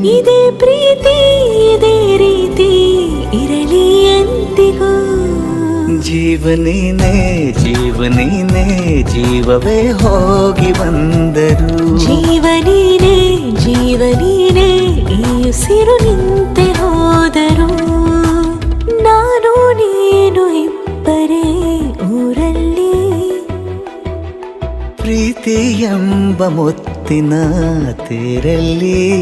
ಇದೇ ಪ್ರೀತಿ ಇದೇ ರೀತಿ ಇರಲಿ ಎಂದಿಗೂ. ಜೀವನೇನೆ ಜೀವನೇನೆ ಜೀವವೇ ಹೋಗಿ ಬಂದರು. ಜೀವನೀನೇ ಜೀವನೀನೇ ಈ ಉಸಿರು ನಿಂತೆ ಹೋದರು. ನಾನು ನೀನು ಇಬ್ಬರೇ ಊರಲ್ಲಿ. ಪ್ರೀತಿ ಎಂಬ ಮುತ್ತಿನ ತೇರಲ್ಲಿ